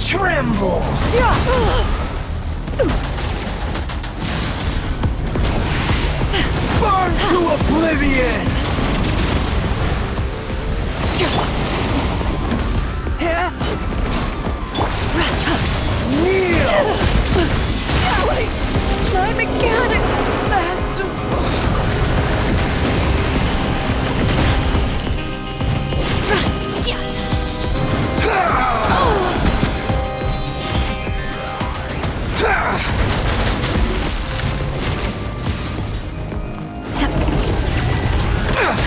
Tremble! Burn to oblivion! Kneel! Wait! My mechanic master!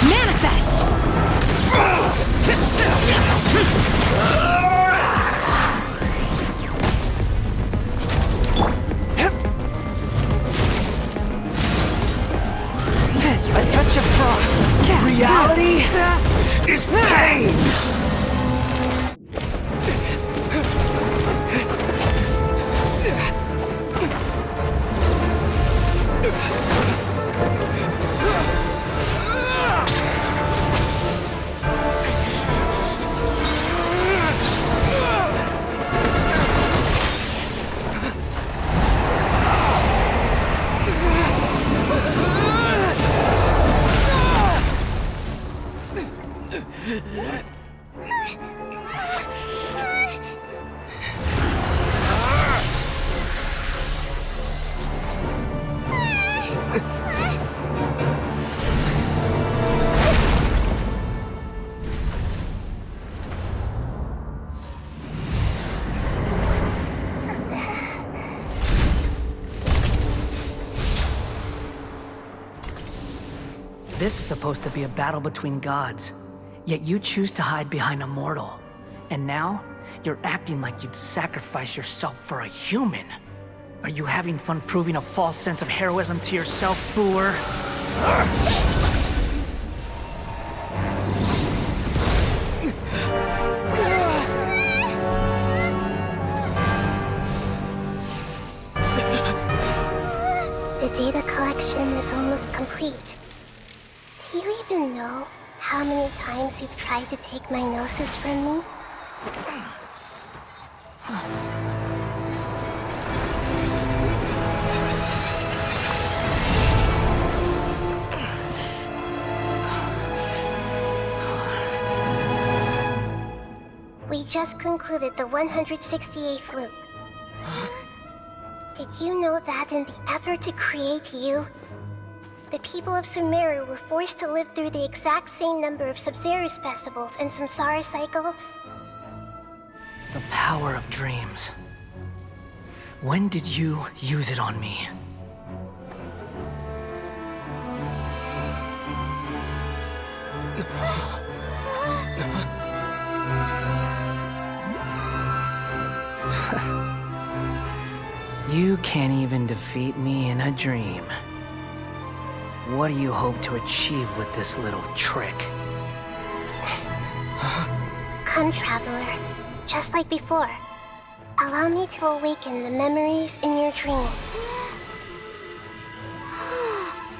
Manifest! A touch of frost. Reality is pain! This is supposed to be a battle between gods, yet you choose to hide behind a mortal. And now, you're acting like you'd sacrifice yourself for a human. Are you having fun proving a false sense of heroism to yourself, Boor? The data collection is almost complete. Do you even know how many times you've tried to take my gnosis from me? We just concluded the 168th loop. Did you know that in the effort to create you, the people of Sumeru were forced to live through the exact same number of Sub-Zerus festivals and Samsara cycles? The power of dreams. When did you use it on me? You can't even defeat me in a dream. What do you hope to achieve with this little trick? Come, Traveler. Just like before. Allow me to awaken the memories in your dreams.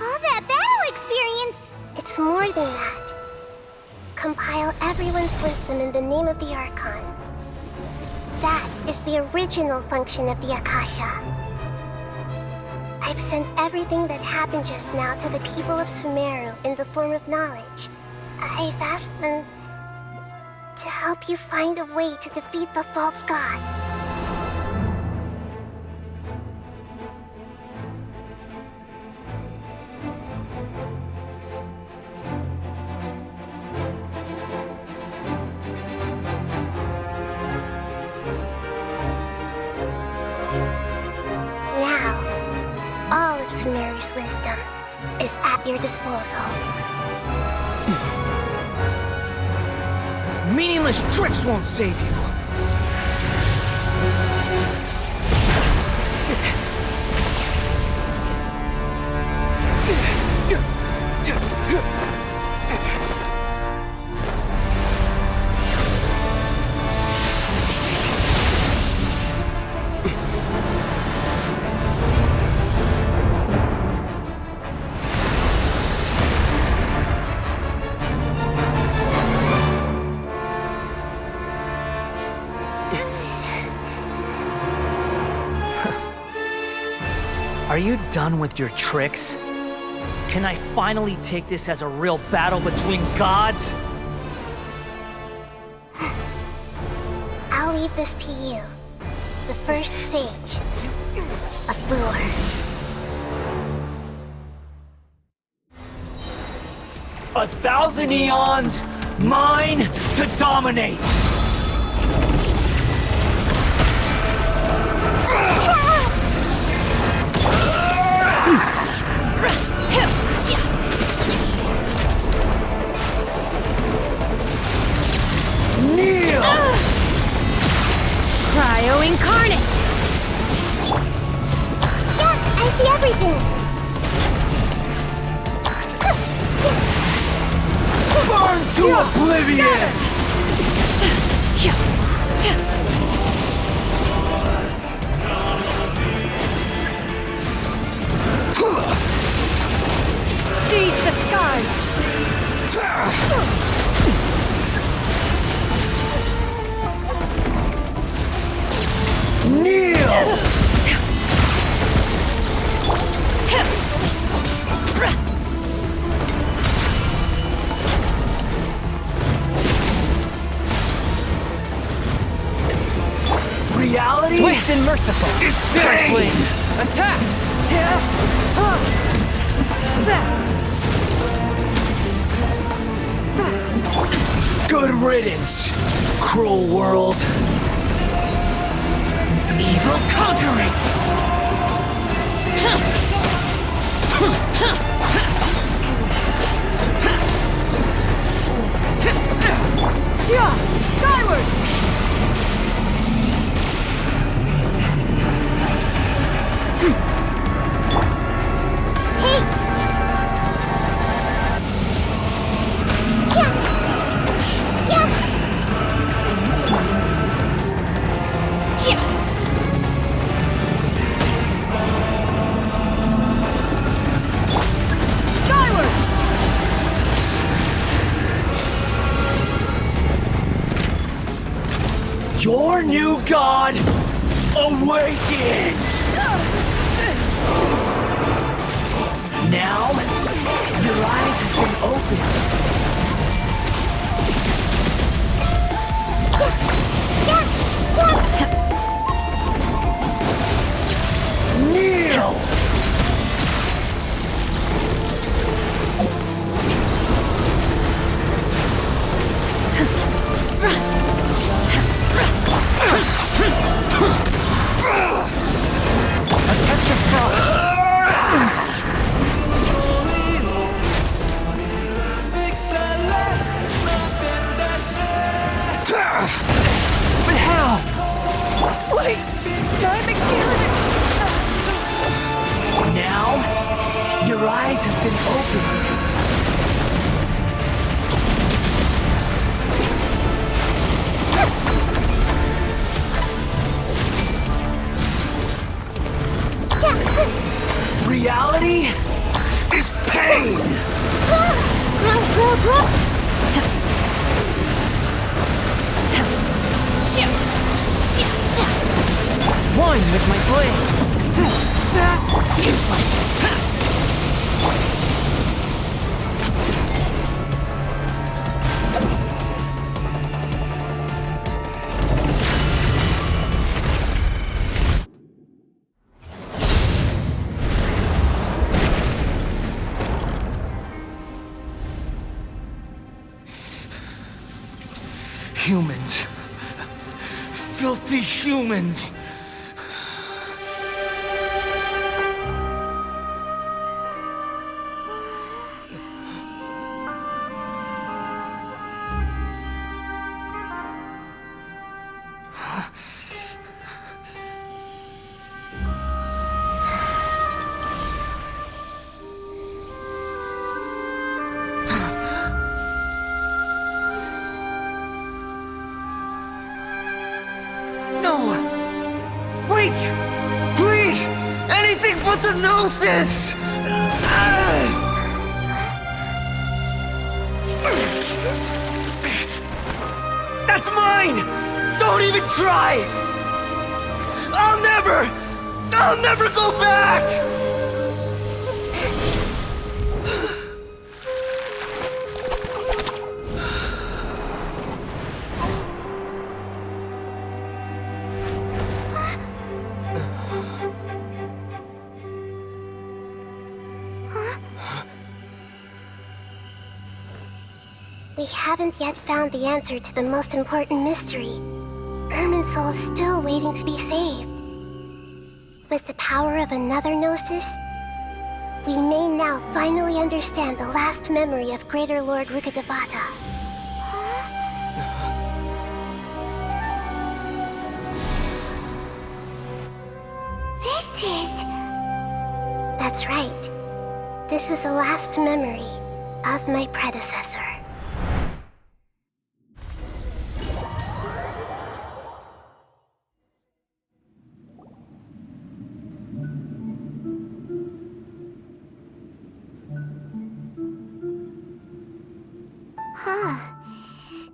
All that battle experience! It's more than that. Compile everyone's wisdom in the name of the Archon. That is the original function of the Akasha. I've sent everything that happened just now to the people of Sumeru in the form of knowledge. I've asked them to help you find a way to defeat the false god. Sumeru's wisdom is at your disposal. Meaningless tricks won't save you. Are you done with your tricks? Can I finally take this as a real battle between gods? I'll leave this to you, the first sage of Boor. 1,000 eons, mine to dominate! Kneel! Cryo incarnate! Yeah, I see everything. Burn to oblivion! Seize the skies! Kneel! Reality Swift and merciful. is pain! Attack! Good riddance, cruel world. Evil conquering! Yeah! Skyward! Skyward! Your new god awakens! Now, your eyes have been opened. Kneel! A touch of frost. But how? Wait! My mechanic! Now, your eyes have been opened. Reality is pain! One with my blade. Useless. Humans. Filthy humans. No! Wait! Please! Anything but the gnosis! That's mine! Don't even try! I'll never go back! We haven't yet found the answer to the most important mystery. Irminsul is still waiting to be saved. With the power of another Gnosis, we may now finally understand the last memory of Greater Lord Rukkhadevata. This is... That's right. This is the last memory of my predecessor. Huh.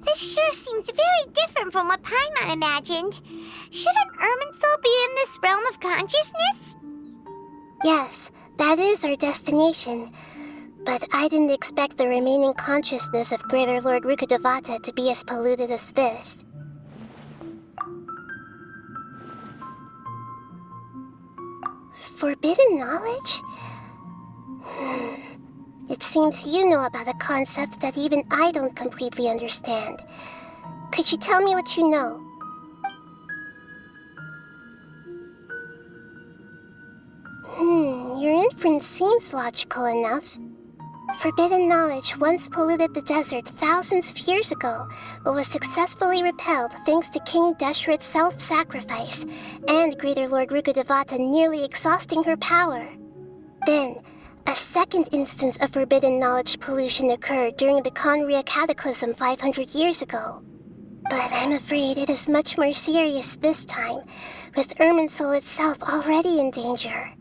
This sure seems very different from what Paimon imagined. Shouldn't Irminsul be in this realm of consciousness? Yes, that is our destination. But I didn't expect the remaining consciousness of Greater Lord Rukkhadevata to be as polluted as this. Forbidden knowledge? It seems you know about a concept that even I don't completely understand. Could you tell me what you know? Your inference seems logical enough. Forbidden knowledge once polluted the desert thousands of years ago, but was successfully repelled thanks to King Deshret's self-sacrifice and Greater Lord Rukkhadevata nearly exhausting her power. Then, a second instance of forbidden knowledge pollution occurred during the Conria Cataclysm 500 years ago. But I'm afraid it is much more serious this time, with Irminsul itself already in danger.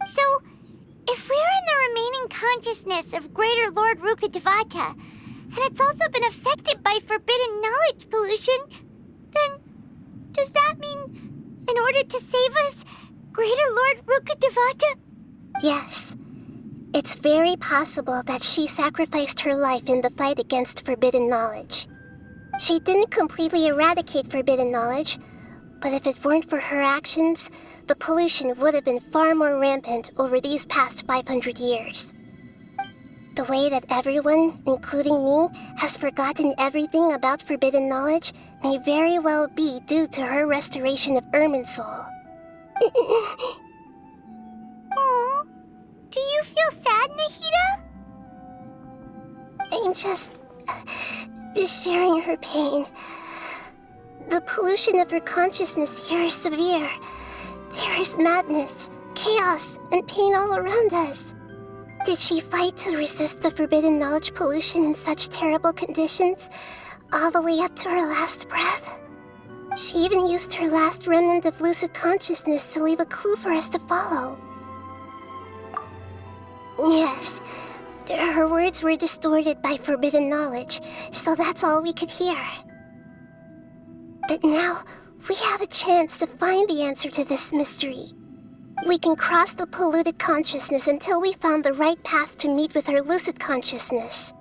So, if we're in the remaining consciousness of Greater Lord Rukkhadevata, and it's also been affected by forbidden knowledge pollution, then does that mean, in order to save us, Greater Lord Rukkhadevata? Yes. It's very possible that she sacrificed her life in the fight against forbidden knowledge. She didn't completely eradicate forbidden knowledge, but if it weren't for her actions, the pollution would have been far more rampant over these past 500 years. The way that everyone, including me, has forgotten everything about forbidden knowledge may very well be due to her restoration of Irminsul. Aww. Do you feel sad, Nahida? I'm just sharing her pain. The pollution of her consciousness here is severe. There is madness, chaos, and pain all around us. Did she fight to resist the forbidden knowledge pollution in such terrible conditions, all the way up to her last breath? She even used her last remnant of lucid consciousness to leave a clue for us to follow. Yes, her words were distorted by forbidden knowledge, so that's all we could hear. But now, we have a chance to find the answer to this mystery. We can cross the polluted consciousness until we found the right path to meet with her lucid consciousness.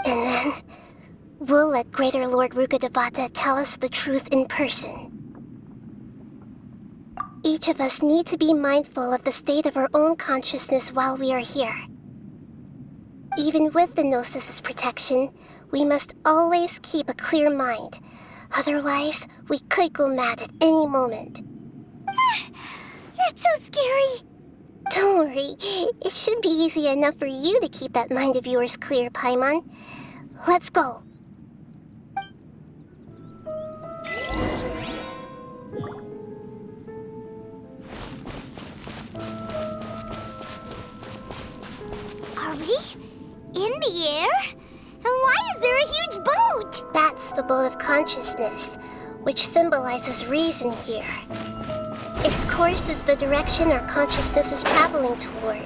And then, we'll let Greater Lord Rukkhadevata tell us the truth in person. Each of us need to be mindful of the state of our own consciousness while we are here. Even with the Gnosis' protection, we must always keep a clear mind. Otherwise, we could go mad at any moment. That's so scary. Don't worry, it should be easy enough for you to keep that mind of yours clear, Paimon. Let's go. Are we in the air? And why is there a huge boat? That's the boat of consciousness, which symbolizes reason here. Its course is the direction our consciousness is traveling toward.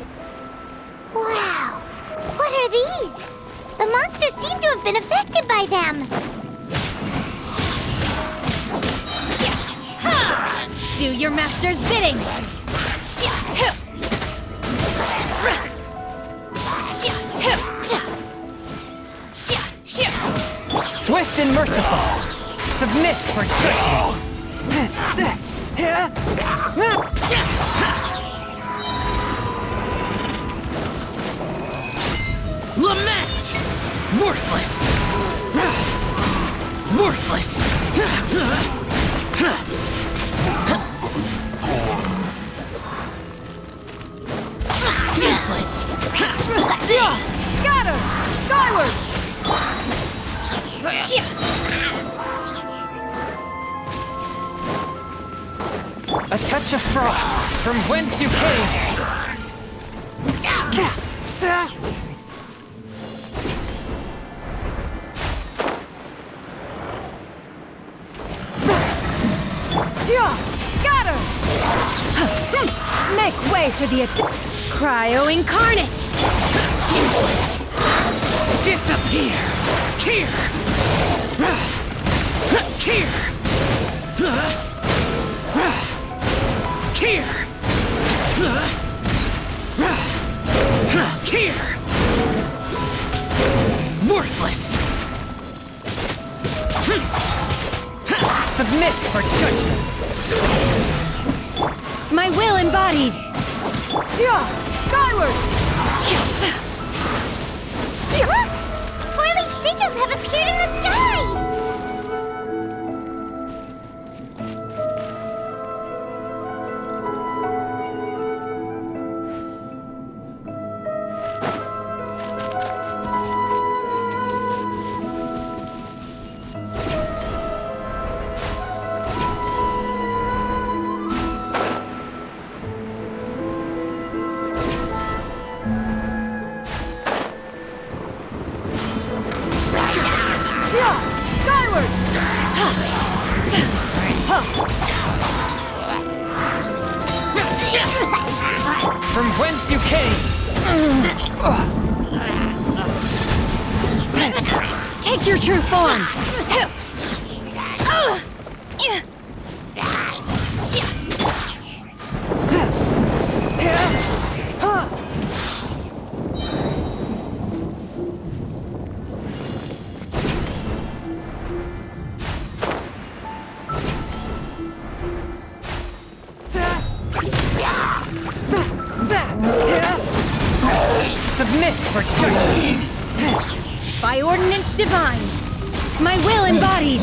Wow! What are these? The monsters seem to have been affected by them. Do your master's bidding! Swift and merciful! Submit for judgment! Lament! Worthless! A touch of frost from whence you came. Scatter! Make way for the Cryo Incarnate! Useless. Disappear. Here. Here. Here. Here. Worthless. Submit for judgment. My will embodied! Skyward! Four-leaf sigils have appeared in the sky! Skyward! From whence you came. Take your true form! Submit for judgment. By ordinance divine, my will embodied.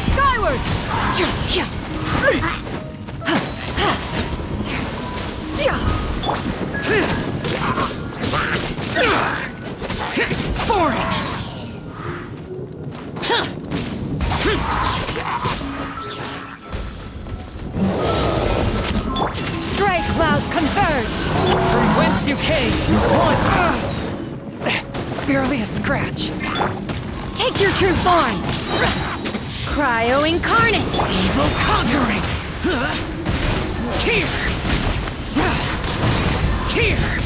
Skyward! Foreign. Stray clouds converge! From whence you came. One. Barely a scratch. Take your true form! Cryo Incarnate! Evil conquering. Here. Here.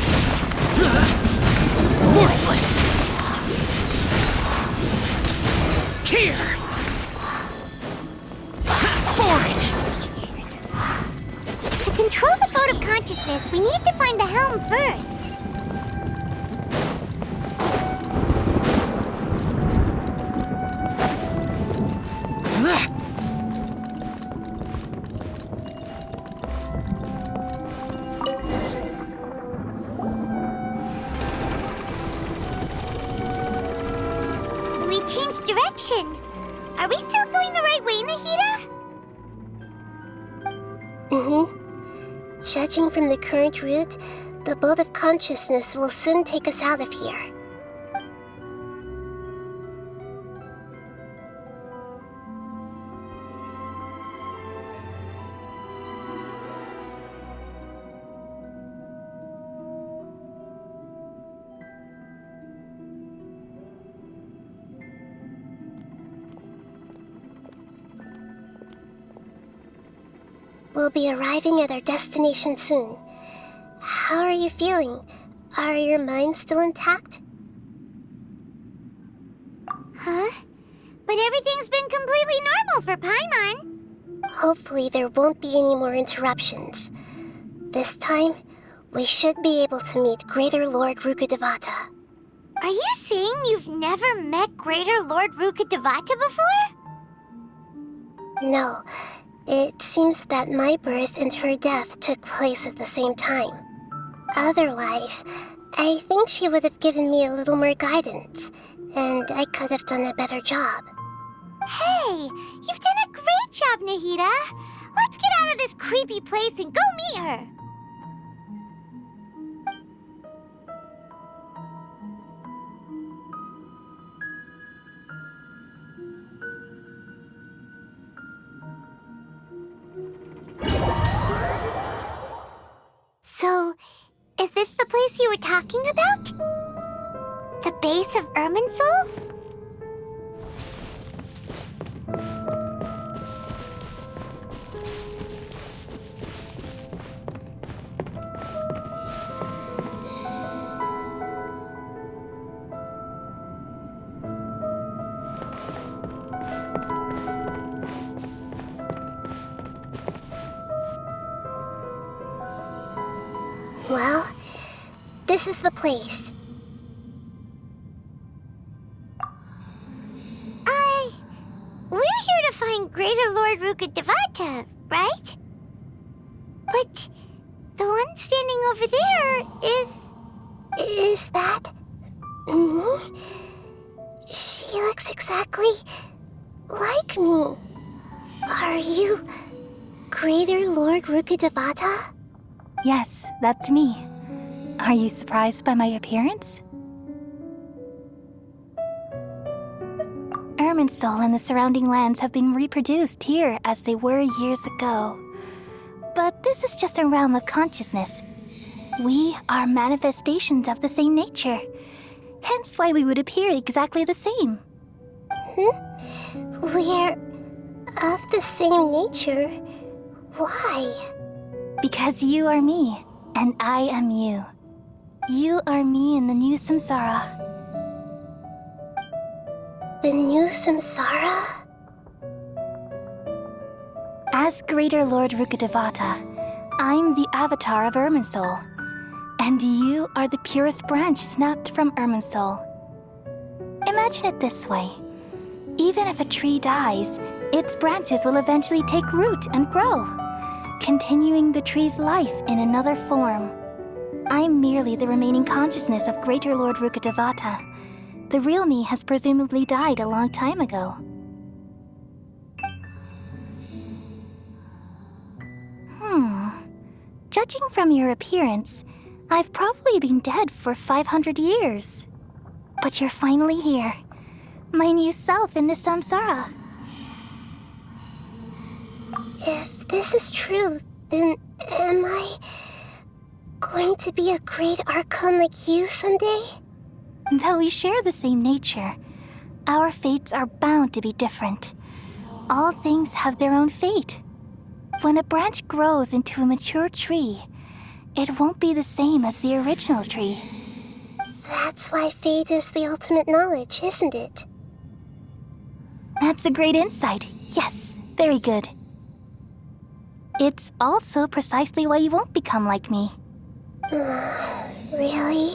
Worthless. Here. Foreign. To control the boat of consciousness, we need to find the helm first. We changed direction. Are we still going the right way, Nahida? Judging from the current route, the boat of consciousness will soon take us out of here. We'll be arriving at our destination soon. How are you feeling? Are your minds still intact? Huh? But everything's been completely normal for Paimon. Hopefully there won't be any more interruptions. This time, we should be able to meet Greater Lord Rukkhadevata. Are you saying you've never met Greater Lord Rukkhadevata before? No, it seems that my birth and her death took place at the same time. Otherwise, I think she would have given me a little more guidance, and I could have done a better job. Hey, you've done a great job, Nahida. Let's get out of this creepy place and go meet her. So, is this the place you were talking about? The base of Irminsul? Well, this is the place. We're here to find Greater Lord Rukkhadevata, right? But the one standing over there is... Is that me? She looks exactly like me. Are you Greater Lord Rukkhadevata? Yes, that's me. Are you surprised by my appearance? Irminsul and the surrounding lands have been reproduced here as they were years ago. But this is just a realm of consciousness. We are manifestations of the same nature. Hence why we would appear exactly the same. We're of the same nature. Why? Because you are me, and I am you. You are me in the new samsara. The new samsara? As Greater Lord Rukkhadevata, I'm the avatar of Irminsul. And you are the purest branch snapped from Irminsul. Imagine it this way. Even if a tree dies, its branches will eventually take root and grow, continuing the tree's life in another form. I'm merely the remaining consciousness of Greater Lord Rukkhadevata. The real me has presumably died a long time ago. Judging from your appearance, I've probably been dead for 500 years. But you're finally here. My new self in the samsara. If this is true, then am I going to be a great Archon like you someday? Though we share the same nature, our fates are bound to be different. All things have their own fate. When a branch grows into a mature tree, it won't be the same as the original tree. That's why fate is the ultimate knowledge, isn't it? That's a great insight. Yes, very good. It's also precisely why you won't become like me. Really?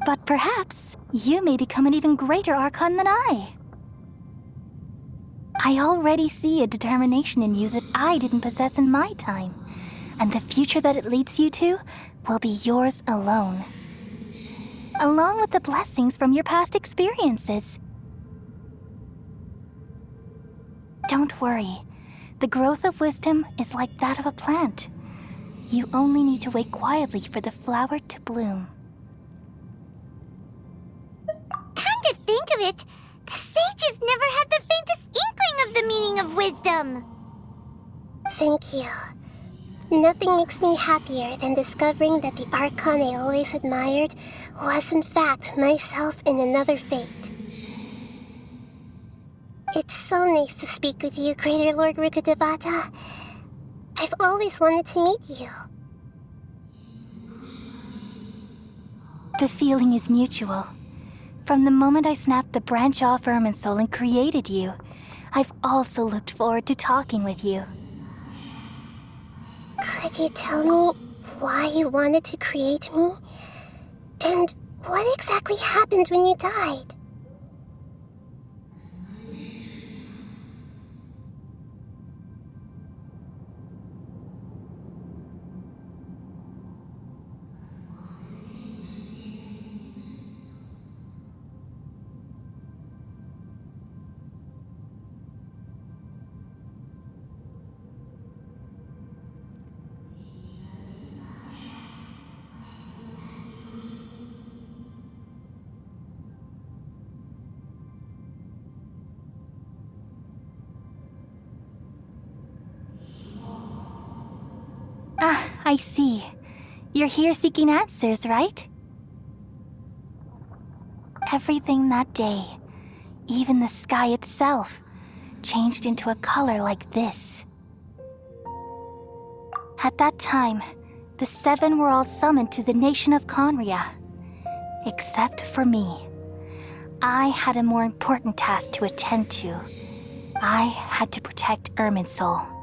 But perhaps you may become an even greater Archon than I. I already see a determination in you that I didn't possess in my time, and the future that it leads you to will be yours alone. Along with the blessings from your past experiences. Don't worry. The growth of wisdom is like that of a plant. You only need to wait quietly for the flower to bloom. Come to think of it, the sages never had the faintest inkling of the meaning of wisdom. Thank you. Nothing makes me happier than discovering that the Archon I always admired was in fact myself in another fate. It's so nice to speak with you, Greater Lord Rukkhadevata. I've always wanted to meet you. The feeling is mutual. From the moment I snapped the branch off Irminsul and created you, I've also looked forward to talking with you. Could you tell me why you wanted to create me? And what exactly happened when you died? I see. You're here seeking answers, right? Everything that day, even the sky itself, changed into a color like this. At that time, the 7 were all summoned to the nation of Conria. Except for me. I had a more important task to attend to. I had to protect Irminsul.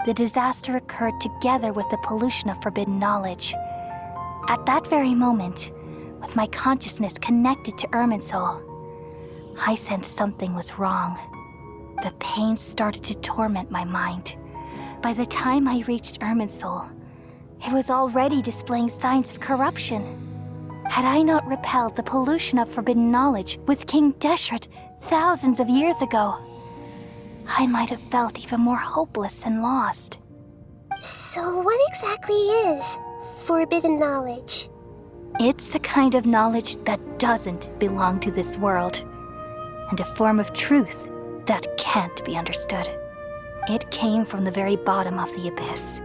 The disaster occurred together with the pollution of forbidden knowledge. At that very moment, with my consciousness connected to Irminsul, I sensed something was wrong. The pain started to torment my mind. By the time I reached Irminsul, it was already displaying signs of corruption. Had I not repelled the pollution of forbidden knowledge with King Deshret thousands of years ago, I might have felt even more hopeless and lost. So what exactly is forbidden knowledge? It's a kind of knowledge that doesn't belong to this world, and a form of truth that can't be understood. It came from the very bottom of the abyss.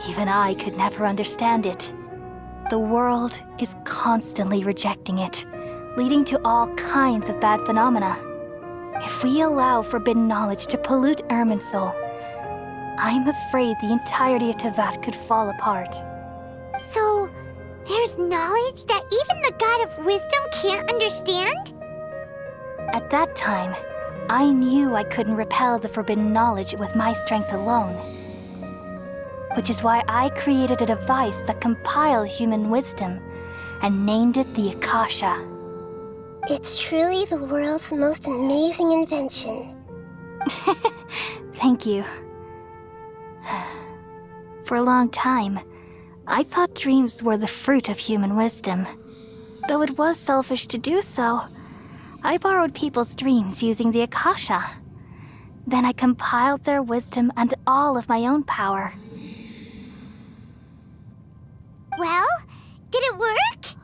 Even I could never understand it. The world is constantly rejecting it, leading to all kinds of bad phenomena. If we allow forbidden knowledge to pollute Irminsul, I'm afraid the entirety of Teyvat could fall apart. So, there's knowledge that even the God of Wisdom can't understand? At that time, I knew I couldn't repel the forbidden knowledge with my strength alone. Which is why I created a device that compiled human wisdom and named it the Akasha. It's truly the world's most amazing invention. Thank you. For a long time, I thought dreams were the fruit of human wisdom. Though it was selfish to do so, I borrowed people's dreams using the Akasha. Then I compiled their wisdom and all of my own power. Well, did it work?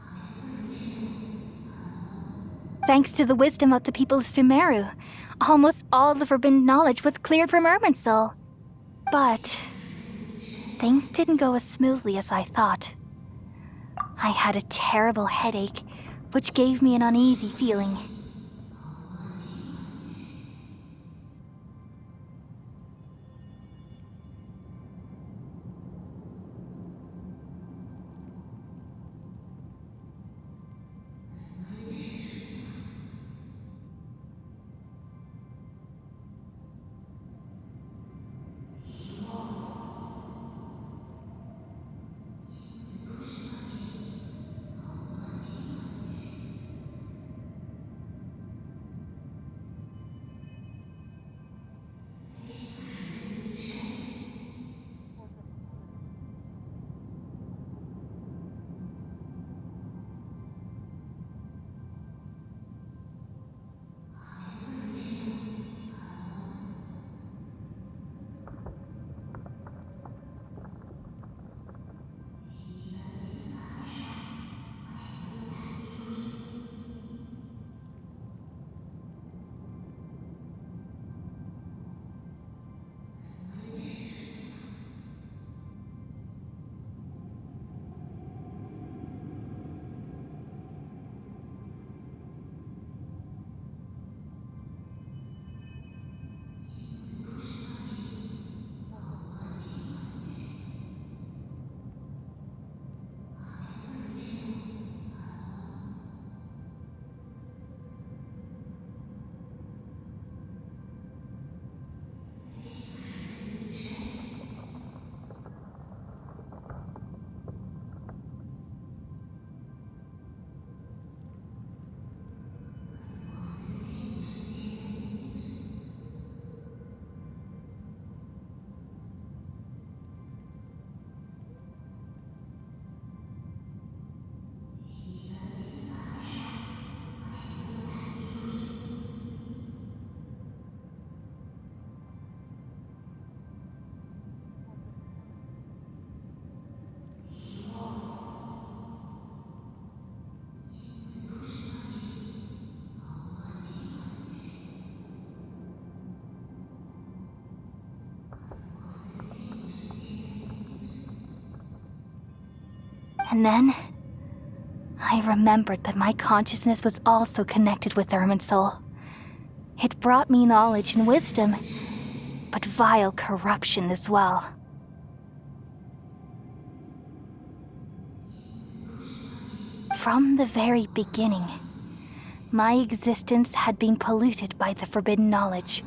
Thanks to the wisdom of the people of Sumeru, almost all the forbidden knowledge was cleared from Irminsul. But things didn't go as smoothly as I thought. I had a terrible headache, which gave me an uneasy feeling. And then, I remembered that my consciousness was also connected with Irminsul. It brought me knowledge and wisdom, but vile corruption as well. From the very beginning, my existence had been polluted by the forbidden knowledge.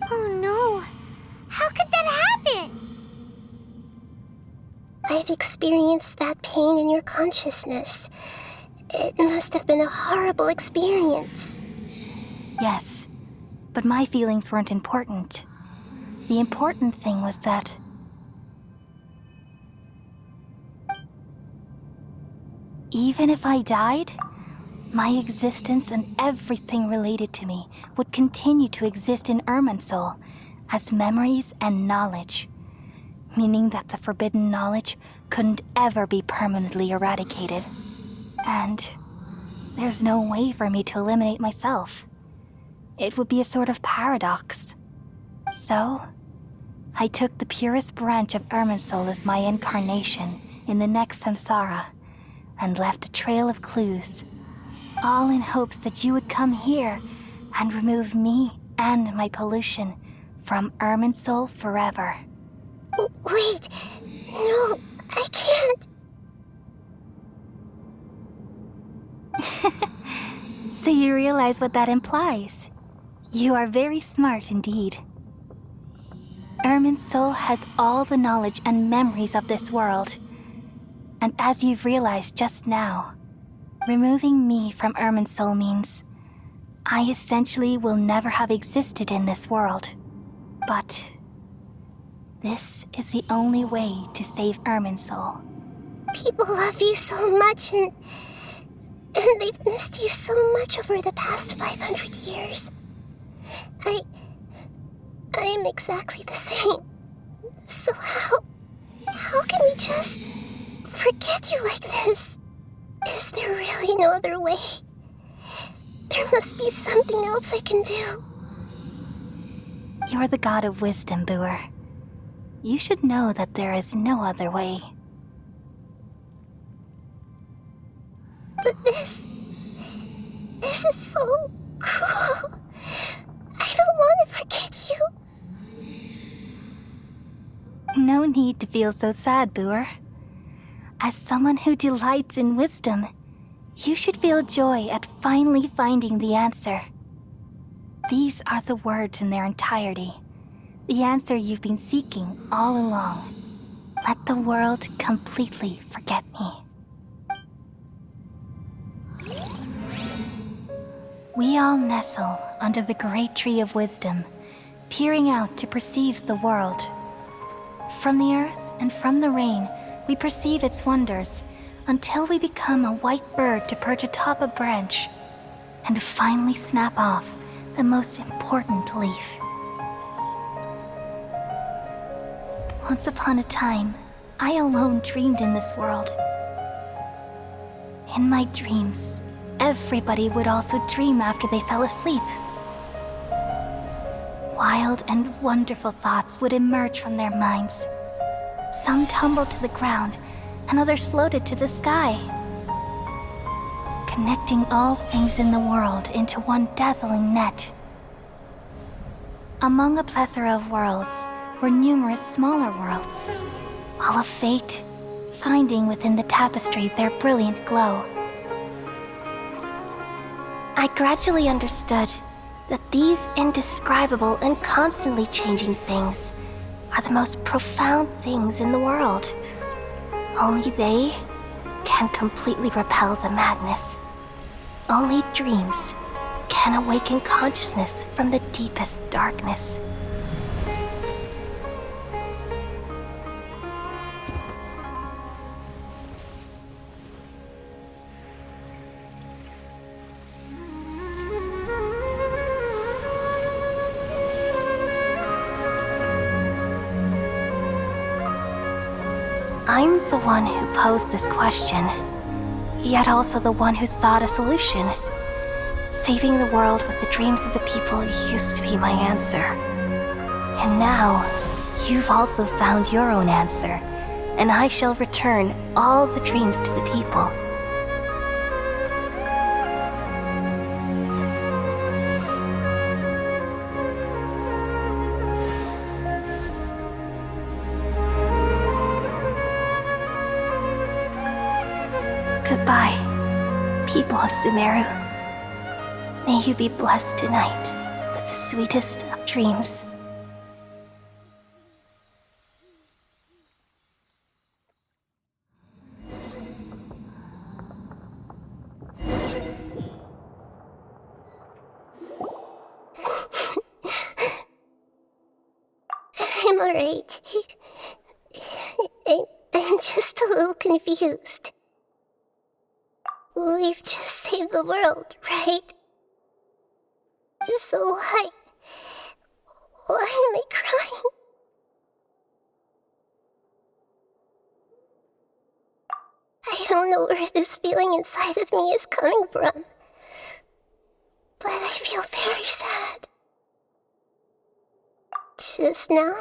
Oh no! How could that happen? I've experienced that pain in your consciousness. It must have been a horrible experience. Yes, but my feelings weren't important. The important thing was that even if I died, my existence and everything related to me would continue to exist in Irminsul as memories and knowledge, meaning that the forbidden knowledge couldn't ever be permanently eradicated. And there's no way for me to eliminate myself. It would be a sort of paradox. So, I took the purest branch of Irminsul as my incarnation in the next samsara and left a trail of clues, all in hopes that you would come here and remove me and my pollution from Irminsul forever. Wait, no, I can't. So you realize what that implies? You are very smart indeed. Irminsul has all the knowledge and memories of this world. And as you've realized just now, removing me from Irminsul means I essentially will never have existed in this world. But this is the only way to save Irminsul. People love you so much, and they've missed you so much over the past 500 years. I am exactly the same. So how can we just forget you like this? Is there really no other way? There must be something else I can do. You're the god of wisdom, Boer. You should know that there is no other way. But this is so cruel. I don't want to forget you. No need to feel so sad, Boer. As someone who delights in wisdom, you should feel joy at finally finding the answer. These are the words in their entirety. The answer you've been seeking all along. Let the world completely forget me. We all nestle under the great tree of wisdom, peering out to perceive the world. From the earth and from the rain, we perceive its wonders until we become a white bird to perch atop a branch and finally snap off the most important leaf. Once upon a time, I alone dreamed in this world. In my dreams, everybody would also dream after they fell asleep. Wild and wonderful thoughts would emerge from their minds. Some tumbled to the ground, and others floated to the sky, connecting all things in the world into one dazzling net. Among a plethora of worlds were numerous smaller worlds, all of fate, finding within the tapestry their brilliant glow. I gradually understood that these indescribable and constantly changing things are the most profound things in the world. Only they can completely repel the madness. Only dreams can awaken consciousness from the deepest darkness. I'm the one who posed this question, yet also the one who sought a solution. Saving the world with the dreams of the people used to be my answer. And now, you've also found your own answer, and I shall return all the dreams to the people. Goodbye, people of Sumeru. May you be blessed tonight with the sweetest of dreams. I'm alright. I'm just a little confused. We've just saved the world, right? So why am I crying? I don't know where this feeling inside of me is coming from, but I feel very sad. Just now,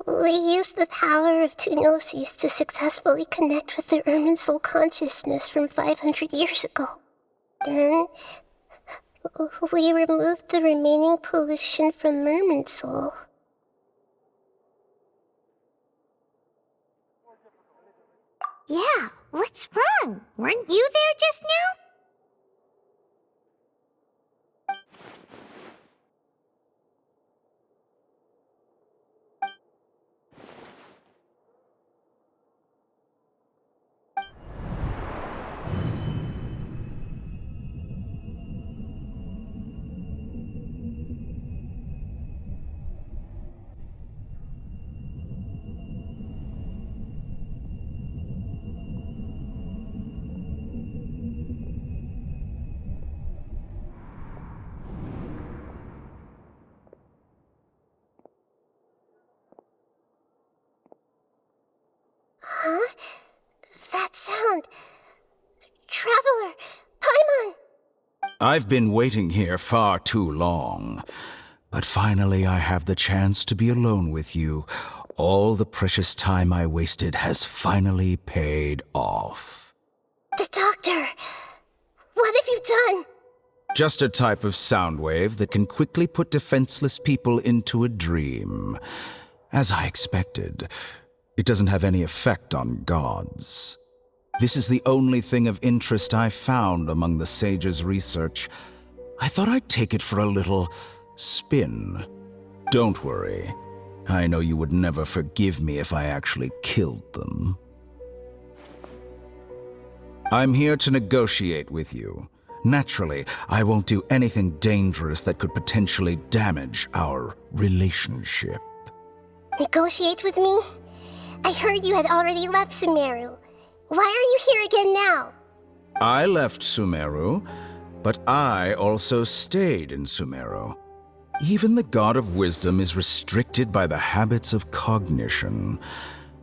we used the power of two gnosis to successfully connect with the Irminsul consciousness from 500 years ago. Then, we removed the remaining pollution from Irminsul. Yeah, what's wrong? Weren't you there just now? Huh? That sound. Traveler! Paimon! I've been waiting here far too long. But finally I have the chance to be alone with you. All the precious time I wasted has finally paid off. The doctor! What have you done? Just a type of sound wave that can quickly put defenseless people into a dream. As I expected, it doesn't have any effect on gods. This is the only thing of interest I found among the sage's research. I thought I'd take it for a little spin. Don't worry. I know you would never forgive me if I actually killed them. I'm here to negotiate with you. Naturally, I won't do anything dangerous that could potentially damage our relationship. Negotiate with me? I heard you had already left Sumeru. Why are you here again now? I left Sumeru, but I also stayed in Sumeru. Even the God of Wisdom is restricted by the habits of cognition.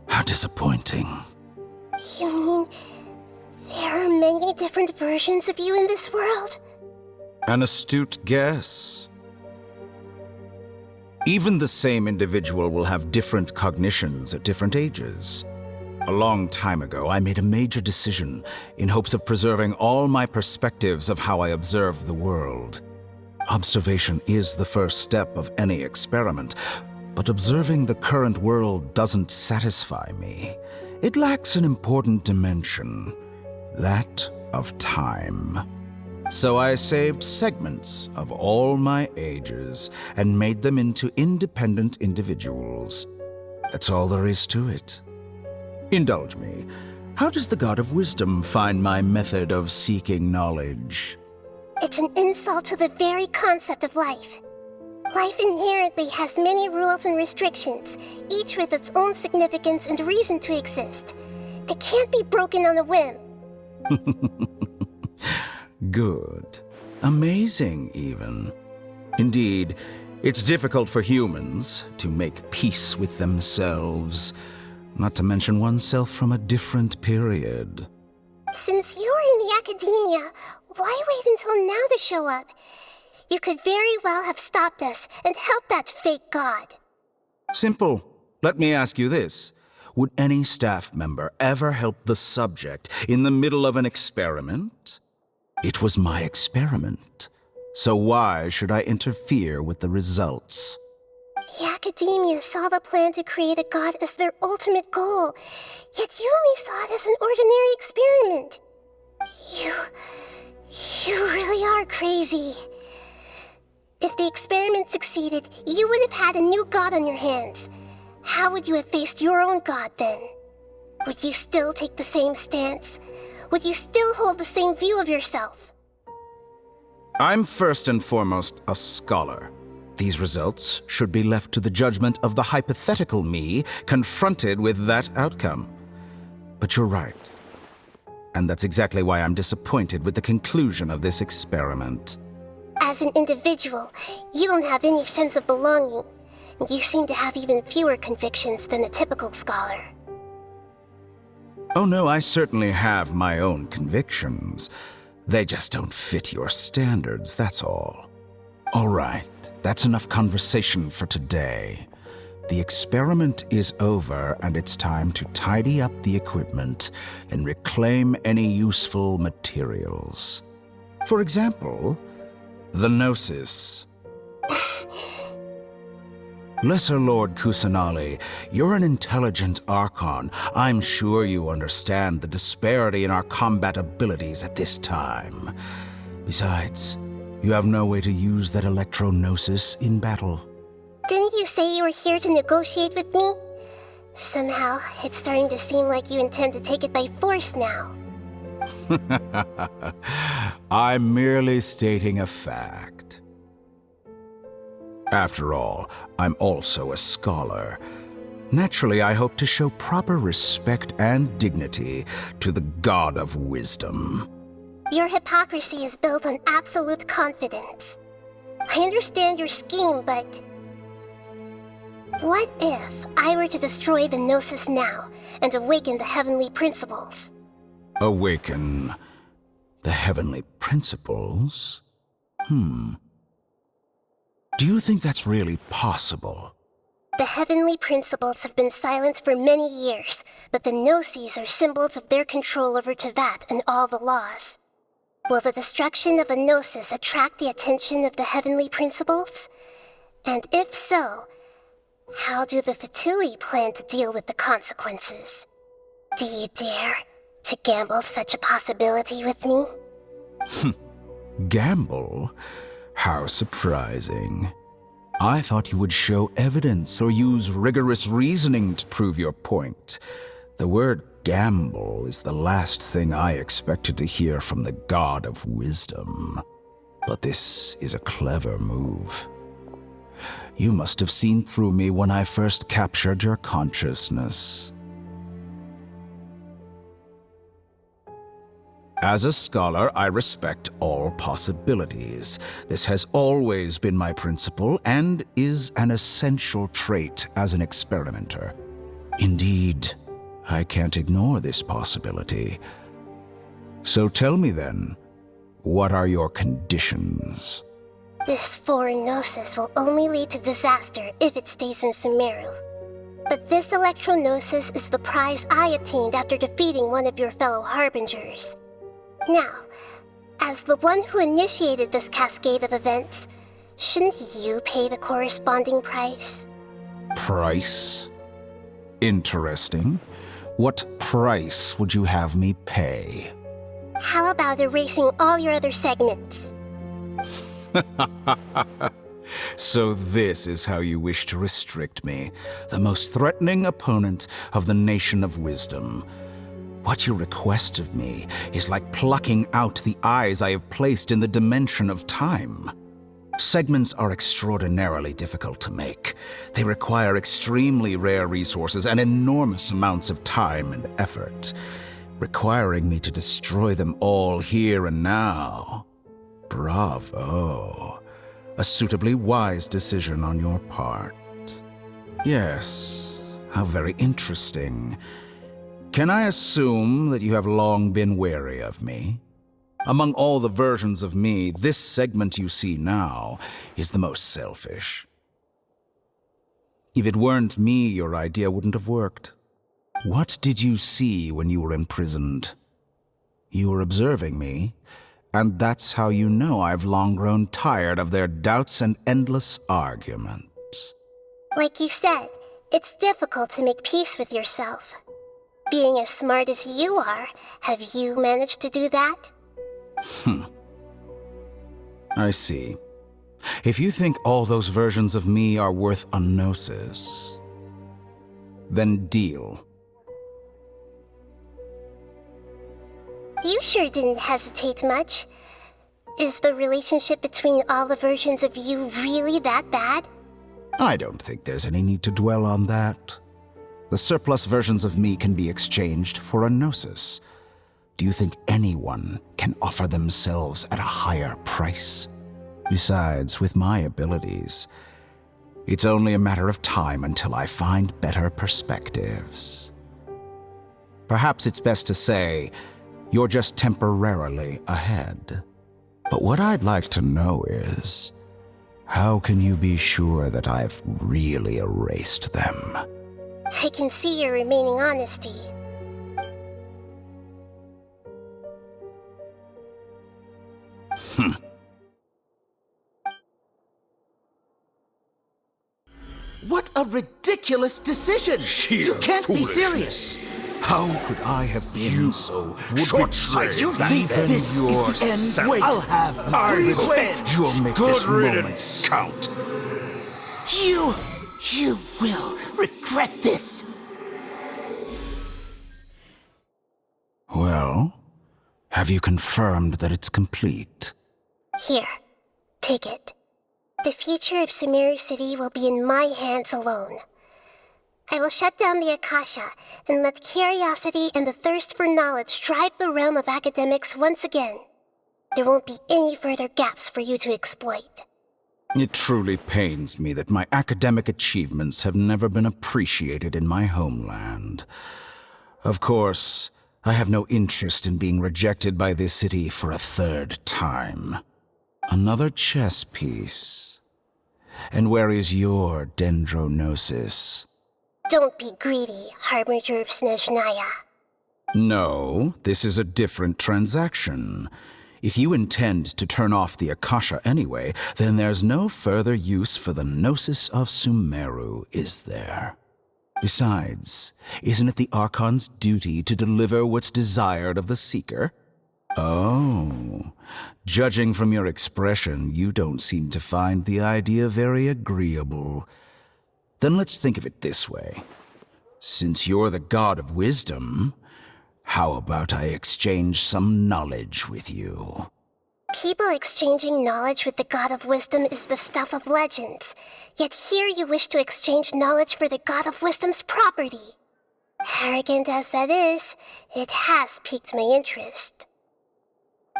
How disappointing. You mean there are many different versions of you in this world? An astute guess. Even the same individual will have different cognitions at different ages. A long time ago, I made a major decision in hopes of preserving all my perspectives of how I observed the world. Observation is the first step of any experiment, but observing the current world doesn't satisfy me. It lacks an important dimension, that of time. So I saved segments of all my ages and made them into independent individuals. That's all there is to it. Indulge me. How does the God of Wisdom find my method of seeking knowledge? It's an insult to the very concept of life. Life inherently has many rules and restrictions, each with its own significance and reason to exist. They can't be broken on a whim. Good. Amazing, even. Indeed, it's difficult for humans to make peace with themselves. not to mention oneself from a different period. Since you were in the academia, why wait until now to show up? You could very well have stopped us and helped that fake god. Simple. Let me ask you this. Would any staff member ever help the subject in the middle of an experiment? It was my experiment. So why should I interfere with the results? The academia saw the plan to create a god as their ultimate goal, yet you only saw it as an ordinary experiment. You really are crazy. If the experiment succeeded, you would have had a new god on your hands. How would you have faced your own god then? Would you still take the same stance? Would you still hold the same view of yourself? I'm first and foremost a scholar. These results should be left to the judgment of the hypothetical me confronted with that outcome. But you're right. And that's exactly why I'm disappointed with the conclusion of this experiment. As an individual, you don't have any sense of belonging. You seem to have even fewer convictions than a typical scholar. Oh no, I certainly have my own convictions. They just don't fit your standards, that's all. All right, that's enough conversation for today. The experiment is over, and it's time to tidy up the equipment and reclaim any useful materials. For example, the Gnosis. Lesser Lord Kusanali, you're an intelligent Archon. I'm sure you understand the disparity in our combat abilities at this time. Besides, you have no way to use that Electro-Gnosis in battle. Didn't you say you were here to negotiate with me? Somehow, it's starting to seem like you intend to take it by force now. I'm merely stating a fact. After all, I'm also a scholar. Naturally, I hope to show proper respect and dignity to the God of Wisdom. Your hypocrisy is built on absolute confidence. I understand your scheme, but... what if I were to destroy the Gnosis now and awaken the heavenly principles? Awaken the heavenly principles? Do you think that's really possible? The heavenly principles have been silent for many years, but the Gnosis are symbols of their control over Tevat and all the laws. Will the destruction of a Gnosis attract the attention of the heavenly principles? And if so, how do the Fatui plan to deal with the consequences? Do you dare to gamble such a possibility with me? Gamble? How surprising. I thought you would show evidence or use rigorous reasoning to prove your point. The word gamble is the last thing I expected to hear from the God of Wisdom. But this is a clever move. You must have seen through me when I first captured your consciousness. As a scholar, I respect all possibilities. This has always been my principle and is an essential trait as an experimenter. Indeed, I can't ignore this possibility. So tell me then, what are your conditions? This foreign Gnosis will only lead to disaster if it stays in Sumeru. But this Electro-Gnosis is the prize I obtained after defeating one of your fellow Harbingers. Now, as the one who initiated this cascade of events, shouldn't you pay the corresponding price? Price? Interesting. What price would you have me pay? How about erasing all your other segments? So this is how you wish to restrict me, the most threatening opponent of the Nation of Wisdom. What you request of me is like plucking out the eyes I have placed in the dimension of time. Segments are extraordinarily difficult to make. They require extremely rare resources and enormous amounts of time and effort, requiring me to destroy them all here and now. Bravo. A suitably wise decision on your part. Yes, How very interesting. Can I assume that you have long been wary of me? Among all the versions of me, this segment you see now is the most selfish. If it weren't me, your idea wouldn't have worked. What did you see when you were imprisoned? You were observing me, and that's how you know I've long grown tired of their doubts and endless arguments. Like you said, it's difficult to make peace with yourself. Being as smart as you are, have you managed to do that? I see. If you think all those versions of me are worth a gnosis, then deal. You sure didn't hesitate much. Is the relationship between all the versions of you really that bad? I don't think there's any need to dwell on that. The surplus versions of me can be exchanged for a gnosis. Do you think anyone can offer themselves at a higher price? Besides, with my abilities, it's only a matter of time until I find better perspectives. Perhaps it's best to say, you're just temporarily ahead. But what I'd like to know is, how can you be sure that I've really erased them? I can see your remaining honesty. What a ridiculous decision! You can't be serious! How could I have been so Short-sighted! You think this is the end? Wait, I'll have my revenge! You'll make this moment count. You will regret this! Well, have you confirmed that it's complete? Here, take it. The future of Sumeru City will be in my hands alone. I will shut down the Akasha and let curiosity and the thirst for knowledge drive the realm of academics once again. There won't be any further gaps for you to exploit. It truly pains me that my academic achievements have never been appreciated in my homeland. Of course, I have no interest in being rejected by this city for a third time. Another chess piece. And where is your dendronosis? Don't be greedy, Harbinger of Snezhnaya. No, this is a different transaction. If you intend to turn off the Akasha anyway, then there's no further use for the Gnosis of Sumeru, is there? Besides, isn't it the Archon's duty to deliver what's desired of the Seeker? Oh, judging from your expression, you don't seem to find the idea very agreeable. Then let's think of it this way. Since you're the god of wisdom, how about I exchange some knowledge with you? People exchanging knowledge with the God of Wisdom is the stuff of legends. Yet here you wish to exchange knowledge for the God of Wisdom's property. Arrogant as that is, it has piqued my interest.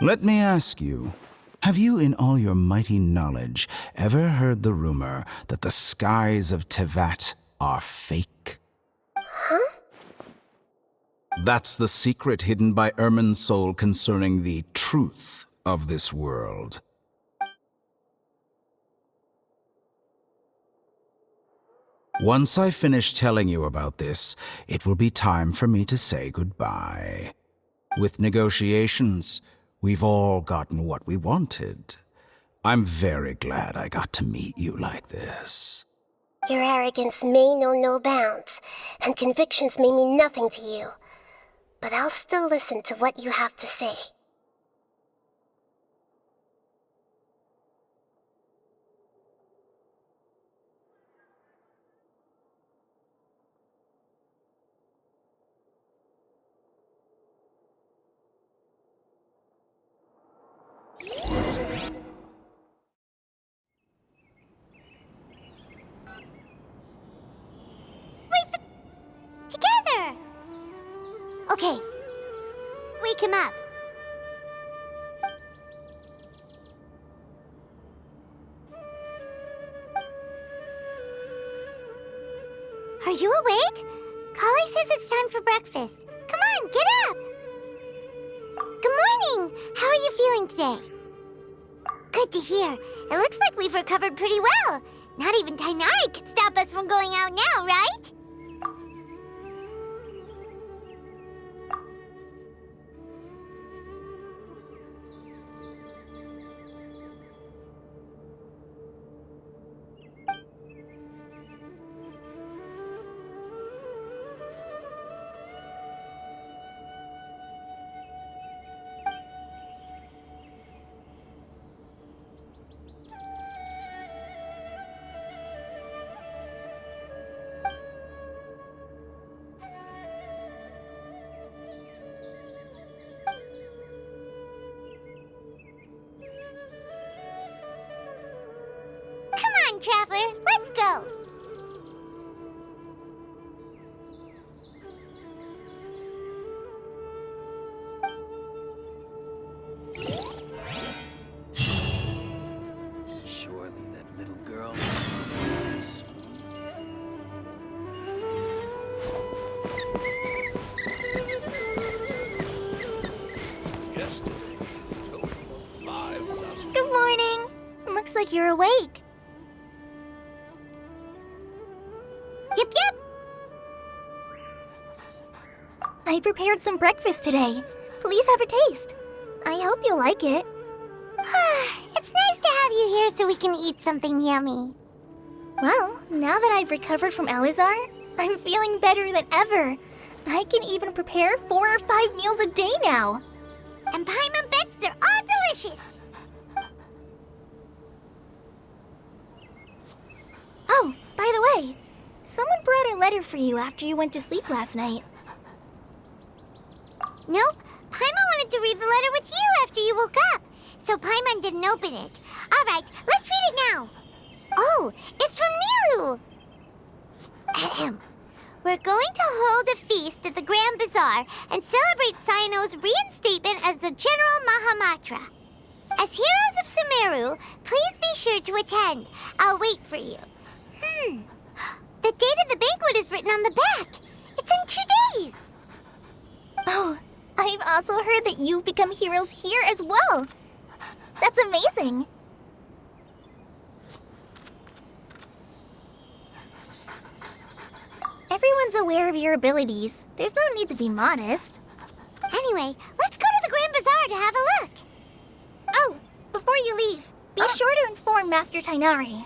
Let me ask you, have you in all your mighty knowledge ever heard the rumor that the skies of Tevat are fake? Huh? That's the secret hidden by Irminsul concerning the truth of this world. Once I finish telling you about this, it will be time for me to say goodbye. With negotiations, we've all gotten what we wanted. I'm very glad I got to meet you like this. Your arrogance may know no bounds, and convictions may mean nothing to you. But I'll still listen to what you have to say. Together! Okay. Wake him up. Are you awake? Kali says it's time for breakfast. Come on, get up! Good morning! How are you feeling today? Good to hear. It looks like we've recovered pretty well. Not even Tainari could stop us from going out now, right? Come on, Traveler, let's go! Surely that little girl must be leaving soon. Yesterday, a total of 5 dozen. Good morning. Looks like you're awake. Yep, yep. I prepared some breakfast today. Please have a taste. I hope you'll like it. It's nice to have you here so we can eat something yummy. Well, now that I've recovered from Elazar, I'm feeling better than ever. I can even prepare 4 or 5 meals a day now. And Paimon bets they're all delicious. Oh, by the way, someone brought a letter for you after you went to sleep last night. Nope. Paimon wanted to read the letter with you after you woke up, so Paimon didn't open it. All right, let's read it now. Oh, it's from Nilu. Ahem. We're going to hold a feast at the Grand Bazaar and celebrate Cyano's reinstatement as the General Mahamatra. As heroes of Sumeru, please be sure to attend. I'll wait for you. The date of the banquet is written on the back. It's in 2 days. Oh, I've also heard that you've become heroes here as well. That's amazing. Everyone's aware of your abilities. There's no need to be modest. Anyway, let's go to the Grand Bazaar to have a look. Oh, before you leave, be sure to inform Master Tainari.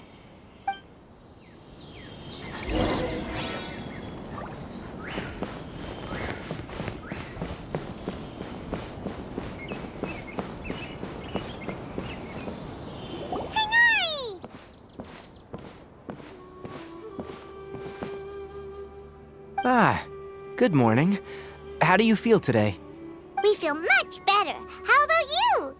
Ah, good morning. How do you feel today? We feel much better. How about you?